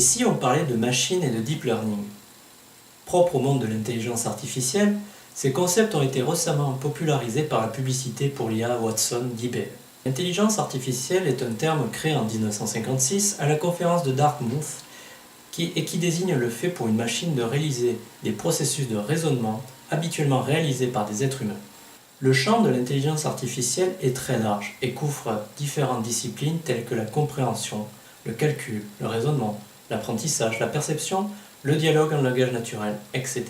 si on parlait de machine et de deep learning? Propre au monde de l'intelligence artificielle, ces concepts ont été récemment popularisés par la publicité pour l'IA Watson d'IBM. L'intelligence artificielle est un terme créé en 1956 à la conférence de Dartmouth qui désigne le fait pour une machine de réaliser des processus de raisonnement habituellement réalisés par des êtres humains. Le champ de l'intelligence artificielle est très large et couvre différentes disciplines telles que la compréhension, le calcul, le raisonnement, l'apprentissage, la perception, le dialogue en langage naturel, etc.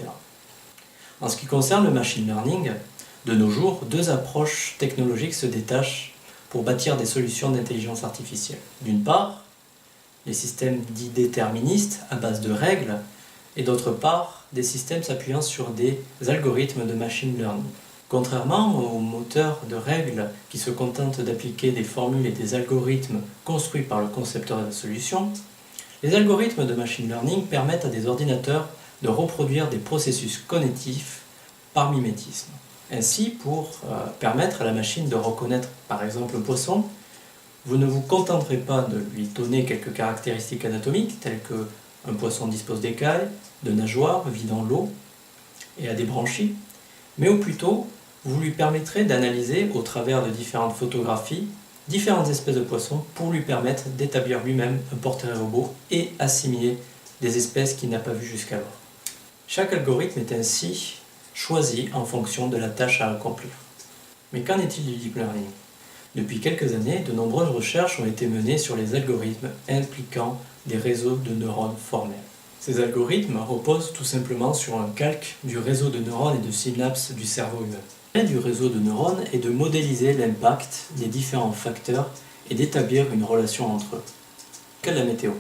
En ce qui concerne le machine learning, de nos jours, deux approches technologiques se détachent pour bâtir des solutions d'intelligence artificielle. D'une part, les systèmes dits déterministes à base de règles, et d'autre part, des systèmes s'appuyant sur des algorithmes de machine learning. Contrairement aux moteurs de règles qui se contentent d'appliquer des formules et des algorithmes construits par le concepteur de la solution, les algorithmes de machine learning permettent à des ordinateurs de reproduire des processus cognitifs par mimétisme. Ainsi, pour permettre à la machine de reconnaître par exemple un poisson, vous ne vous contenterez pas de lui donner quelques caractéristiques anatomiques telles que un poisson dispose d'écailles, de nageoires, vit dans l'eau et a des branchies, mais au plutôt, vous lui permettrez d'analyser au travers de différentes photographies différentes espèces de poissons pour lui permettre d'établir lui-même un portrait robot et assimiler des espèces qu'il n'a pas vues jusqu'alors. Chaque algorithme est ainsi choisi en fonction de la tâche à accomplir. Mais qu'en est-il du deep learning? Depuis quelques années, de nombreuses recherches ont été menées sur les algorithmes impliquant des réseaux de neurones formels. Ces algorithmes reposent tout simplement sur un calque du réseau de neurones et de synapses du cerveau humain. L'intérêt du réseau de neurones est de modéliser l'impact des différents facteurs et d'établir une relation entre eux. Cas de la météo.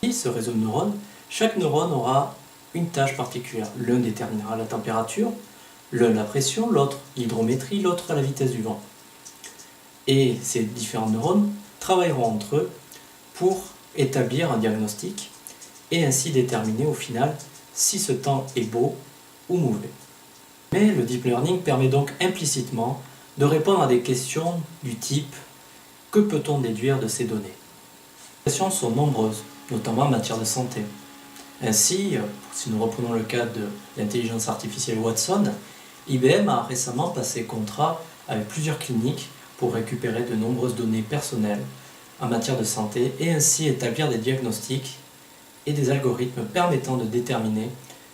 Dans ce réseau de neurones, chaque neurone aura une tâche particulière. L'un déterminera la température, l'un la pression, l'autre l'hydrométrie, l'autre la vitesse du vent. Et ces différents neurones travailleront entre eux pour établir un diagnostic et ainsi déterminer au final si ce temps est beau ou mauvais. Mais le deep learning permet donc implicitement de répondre à des questions du type « Que peut-on déduire de ces données ?» Les questions sont nombreuses, notamment en matière de santé. Ainsi, si nous reprenons le cas de l'intelligence artificielle Watson, IBM a récemment passé contrat avec plusieurs cliniques pour récupérer de nombreuses données personnelles en matière de santé et ainsi établir des diagnostics et des algorithmes permettant de déterminer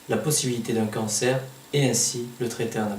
la possibilité d'un cancer et ainsi le traiter en amont.